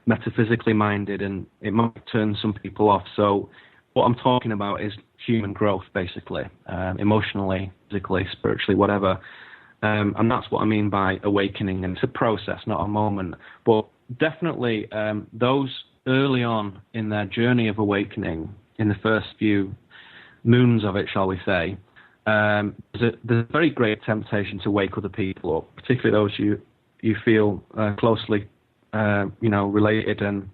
metaphysically minded, and it might turn some people off. So what I'm talking about is human growth, basically, emotionally, physically, spiritually, whatever. And that's what I mean by awakening. And it's a process, not a moment. But definitely those early on in their journey of awakening, in the first few moons of it, shall we say, there's a very great temptation to wake other people up, particularly those you feel closely related and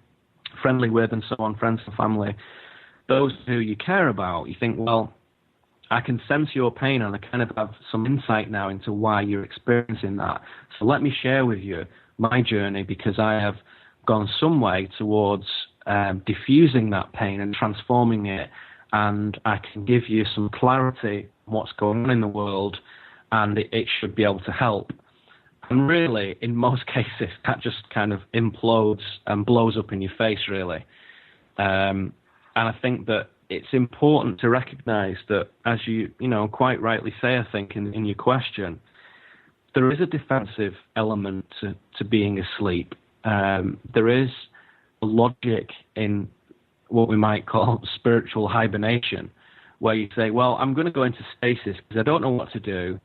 friendly with and so on, friends and family. Those who you care about, you think, well, I can sense your pain and I kind of have some insight now into why you're experiencing that. So let me share with you my journey, because I have gone some way towards diffusing that pain and transforming it, and I can give you some clarity on what's going on in the world, and it should be able to help. And really, in most cases, that just kind of implodes and blows up in your face, really. And I think that it's important to recognize that, as you quite rightly say, I think, in your question, there is a defensive element to being asleep. There is a logic in what we might call spiritual hibernation, where you say, well, I'm going to go into stasis because I don't know what to do.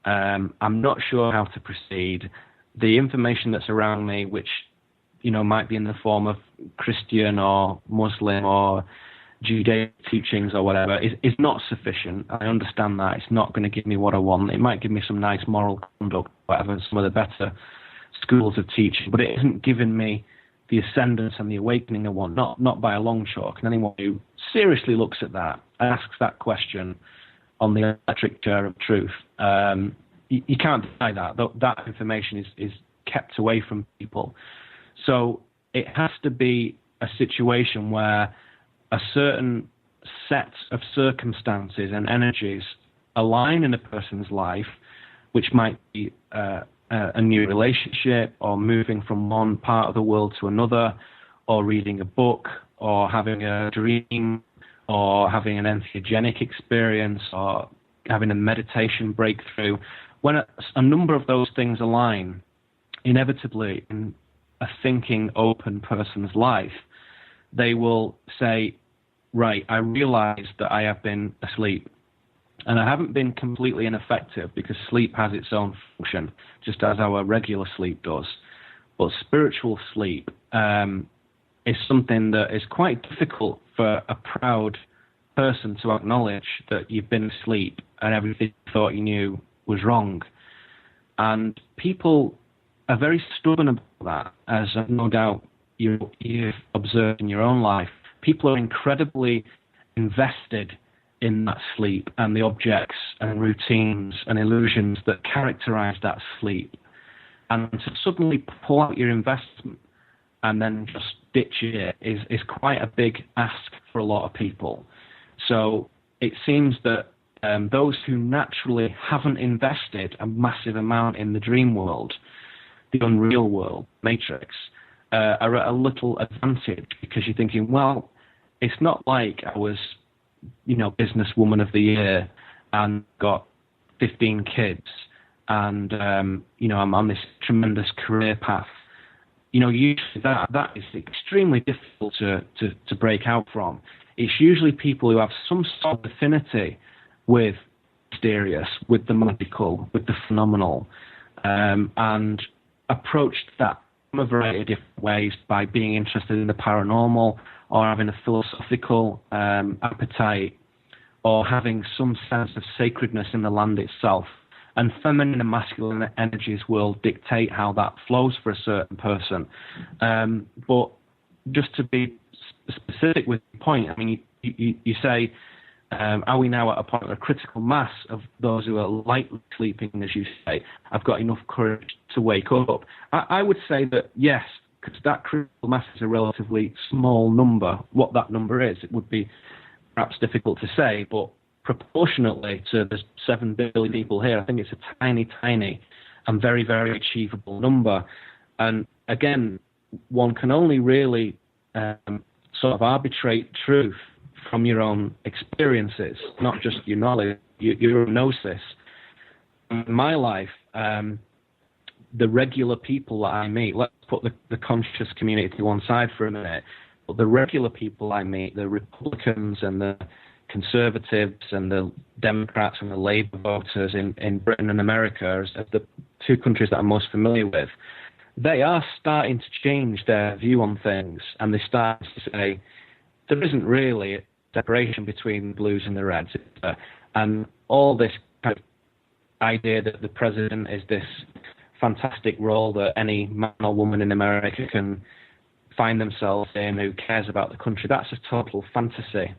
I'm not sure how to proceed. The information that's around me, which might be in the form of Christian or Muslim or Judaic teachings or whatever, is not sufficient. I understand that. It's not going to give me what I want. It might give me some nice moral conduct, whatever, some of the better schools of teaching, but it isn't giving me the ascendance and the awakening I want, not by a long chalk. And anyone who seriously looks at that and asks that question on the electric chair of truth, you can't deny that. That information is kept away from people. So it has to be a situation where a certain set of circumstances and energies align in a person's life, which might be a new relationship, or moving from one part of the world to another, or reading a book, or having a dream, or having an entheogenic experience, or having a meditation breakthrough. When a number of those things align, inevitably in a thinking, open person's life, they will say, right, I realize that I have been asleep. And I haven't been completely ineffective, because sleep has its own function, just as our regular sleep does. But spiritual sleep is something that is quite difficult for a proud person to acknowledge, that you've been asleep and everything you thought you knew was wrong. And people are very stubborn about that, as no doubt you've observed in your own life. People are incredibly invested in that sleep and the objects and routines and illusions that characterize that sleep. And to suddenly pull out your investment and then just ditch it is quite a big ask for a lot of people. So it seems that those who naturally haven't invested a massive amount in the dream world, the unreal world, Matrix, are at a little advantage, because you're thinking, well, it's not like I was businesswoman of the year and got 15 kids and, I'm on this tremendous career path. Usually that is extremely difficult to break out from. It's usually people who have some sort of affinity with mysterious, with the magical, with the phenomenal, and approached that in a variety of different ways, by being interested in the paranormal, or having a philosophical appetite, or having some sense of sacredness in the land itself. And feminine and masculine energies will dictate how that flows for a certain person. But just to be specific with the point, I mean, you say, are we now at a point of a critical mass of those who are lightly sleeping, as you say, have got enough courage to wake up? I would say that yes, because that critical mass is a relatively small number. What that number is, it would be perhaps difficult to say, but proportionately to the 7 billion people here, I think it's a tiny, tiny and very, very achievable number. And again, one can only really sort of arbitrate truth from your own experiences, not just your knowledge, your gnosis. In my life, the regular people that I meet, let's put the conscious community to one side for a minute, but the regular people I meet, the Republicans and the Conservatives and the Democrats and the Labour voters in Britain and America, as the two countries that I'm most familiar with, they are starting to change their view on things, and they start to say there isn't really a separation between the blues and the reds, and all this kind of idea that the president is this fantastic role that any man or woman in America can find themselves in who cares about the country, that's a total fantasy.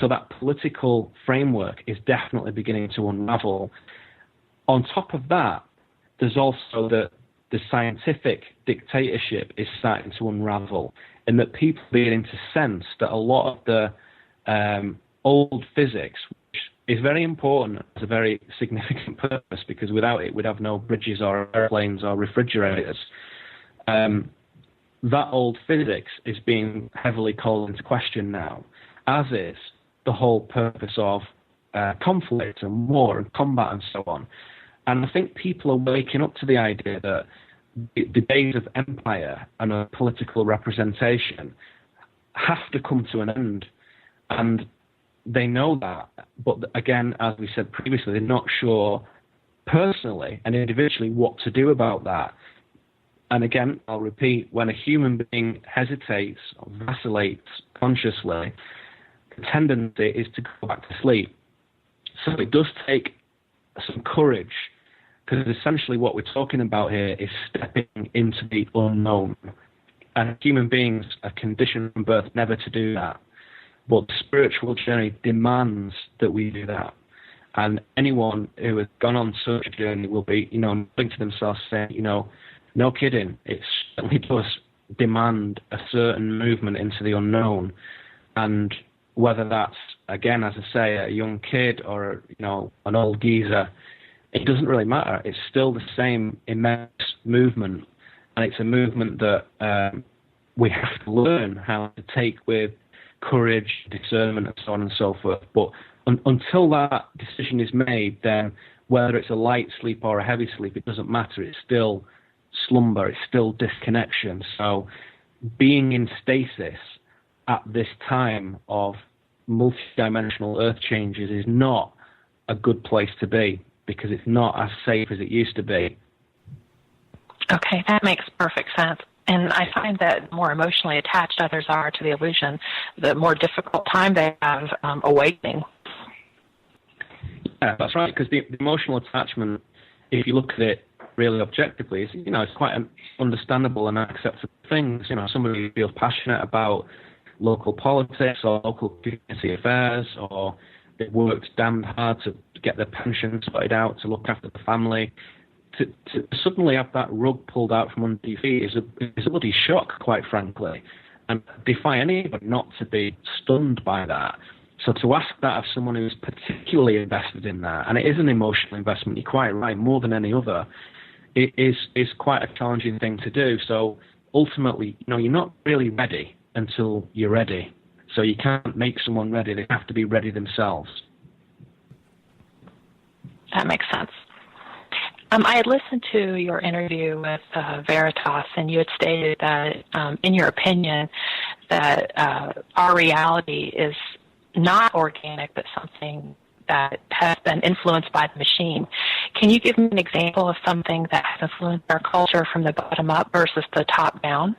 So that political framework is definitely beginning to unravel. On top of that, there's also the scientific dictatorship is starting to unravel, and that people are beginning to sense that a lot of the old physics, which is very important, has a very significant purpose, because without it we'd have no bridges or airplanes or refrigerators. That old physics is being heavily called into question now, as is the whole purpose of conflict and war and combat and so on. And I think people are waking up to the idea that the days of empire and of political representation have to come to an end. And they know that. But again, as we said previously, they're not sure personally and individually what to do about that. And again, I'll repeat, when a human being hesitates or vacillates consciously, the tendency is to go back to sleep. So it does take some courage, because essentially what we're talking about here is stepping into the unknown. And human beings are conditioned from birth never to do that. But the spiritual journey demands that we do that. And anyone who has gone on such a journey will be, think to themselves, saying, no kidding, it certainly does demand a certain movement into the unknown. And whether that's, again, as I say, a young kid or, an old geezer, it doesn't really matter. It's still the same immense movement. And it's a movement that we have to learn how to take with courage, discernment, and so on and so forth. But until that decision is made, then whether it's a light sleep or a heavy sleep, it doesn't matter. It's still slumber. It's still disconnection. So being in stasis at this time of multidimensional earth changes is not a good place to be, because it's not as safe as it used to be. Okay, that makes perfect sense. And I find that the more emotionally attached others are to the illusion, the more difficult time they have awakening. Yeah, that's right, because the emotional attachment, if you look at it really objectively, is, it's quite an understandable and acceptable thing. Somebody who feels passionate about local politics or local community affairs, or they worked damned hard to get their pension sorted out, to look after the family. To suddenly have that rug pulled out from under your feet is a bloody shock, quite frankly, and defy anybody not to be stunned by that. So to ask that of someone who's particularly invested in that, and it is an emotional investment, you're quite right, more than any other, it is quite a challenging thing to do. So ultimately, you're not really ready until you're ready. So you can't make someone ready, they have to be ready themselves. That makes sense. I had listened to your interview with Veritas, and you had stated that, in your opinion, that our reality is not organic, but something that has been influenced by the machine. Can you give me an example of something that has influenced our culture from the bottom up versus the top down?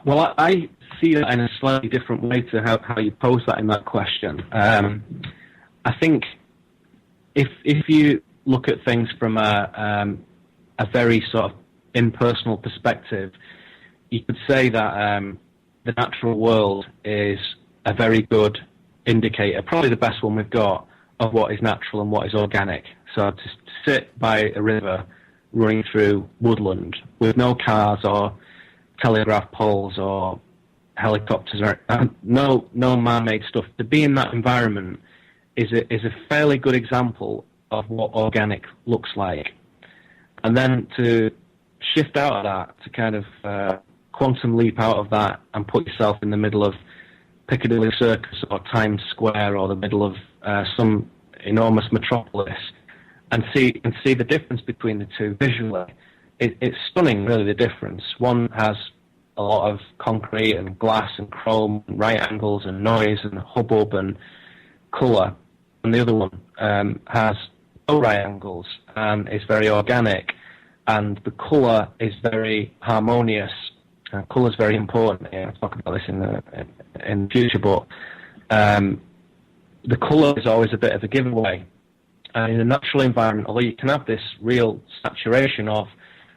Well, I see that in a slightly different way to how you pose that in that question. I think if you look at things from a very sort of impersonal perspective, you could say that the natural world is a very good indicator, probably the best one we've got, of what is natural and what is organic. So to sit by a river running through woodland with no cars or telegraph poles or helicopters or no man-made stuff, to be in that environment is a fairly good example of what organic looks like. And then to shift out of that, to kind of quantum leap out of that and put yourself in the middle of Piccadilly Circus or Times Square or the middle of some enormous metropolis, and see the difference between the two visually. It's stunning, really, the difference. One has a lot of concrete and glass and chrome and right angles and noise and hubbub and colour, and the other one has no right angles and is very organic, and the colour is very harmonious. Colour is very important. I'll talk about this in the future, but the colour is always a bit of a giveaway. And in a natural environment, although you can have this real saturation of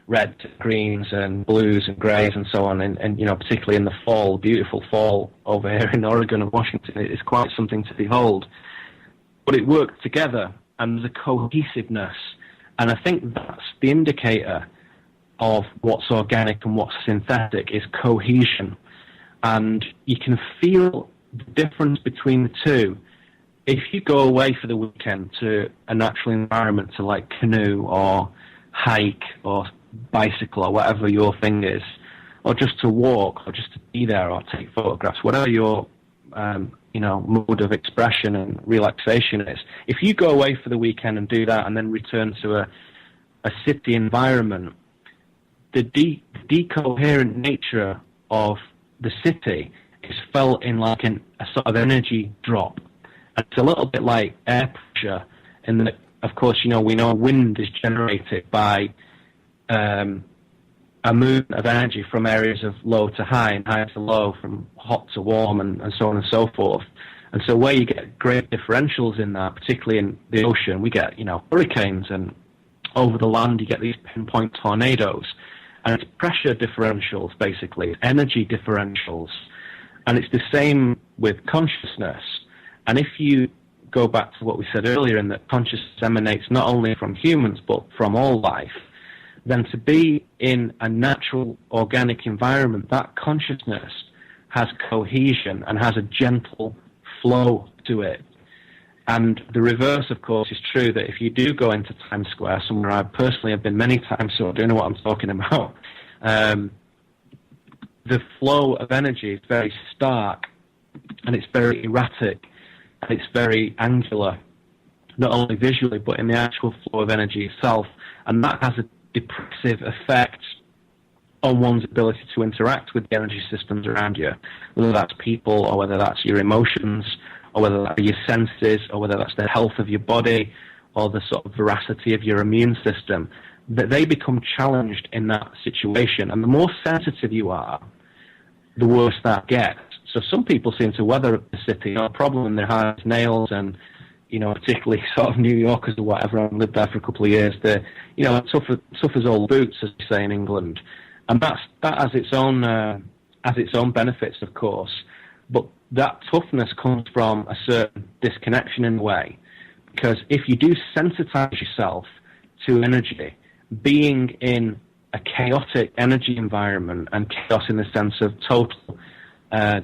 red, greens, and blues and greys and so on, and particularly in the fall, beautiful fall over here in Oregon and Washington, it's quite something to behold. But it works together, and there's a cohesiveness, and I think that's the indicator of what's organic and what's synthetic, is cohesion. And you can feel the difference between the two. If you go away for the weekend to a natural environment, to like canoe or hike or bicycle or whatever your thing is, or just to walk or just to be there or take photographs, whatever your mode of expression and relaxation is, if you go away for the weekend and do that and then return to a city environment, the decoherent nature of the city is felt in like a sort of energy drop. And it's a little bit like air pressure, in that, of course, we know wind is generated by a movement of energy from areas of low to high and high to low, from hot to warm, and so on and so forth. And so where you get great differentials in that, particularly in the ocean, we get, hurricanes, and over the land you get these pinpoint tornadoes. And it's pressure differentials, basically, energy differentials. And it's the same with consciousness. And if you go back to what we said earlier, in that consciousness emanates not only from humans, but from all life, then to be in a natural, organic environment, that consciousness has cohesion and has a gentle flow to it. And the reverse, of course, is true, that if you do go into Times Square, somewhere I personally have been many times, so I do know what I'm talking about, the flow of energy is very stark, and it's very erratic, and it's very angular, not only visually, but in the actual flow of energy itself. And that has a depressive effect on one's ability to interact with the energy systems around you, whether that's people, or whether that's your emotions, or whether that's your senses, or whether that's the health of your body, or the sort of veracity of your immune system, that they become challenged in that situation. And the more sensitive you are, the worse that gets. So some people seem to weather the city, no problem, in their hard nails, and particularly sort of New Yorkers or whatever. I've lived there for a couple of years. They're, tough as old boots, as we say in England, and that has its own benefits, of course. But that toughness comes from a certain disconnection in a way, because if you do sensitize yourself to energy, being in a chaotic energy environment, and chaos in the sense of total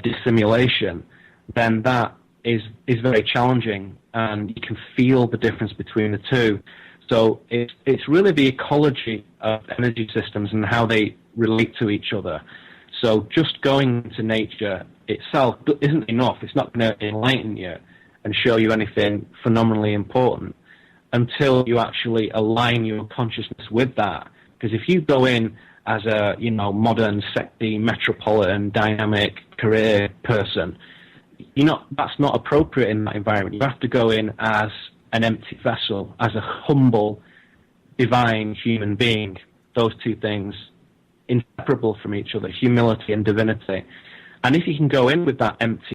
dissimulation, then that is very challenging, and you can feel the difference between the two. So it's really the ecology of energy systems and how they relate to each other. So just going to nature itself isn't enough. It's not going to enlighten you and show you anything phenomenally important until you actually align your consciousness with that. Because if you go in as a modern, sexy, metropolitan, dynamic career person, that's not appropriate in that environment. You have to go in as an empty vessel, as a humble, divine human being. Those two things, inseparable from each other, humility and divinity. And if you can go in with that empty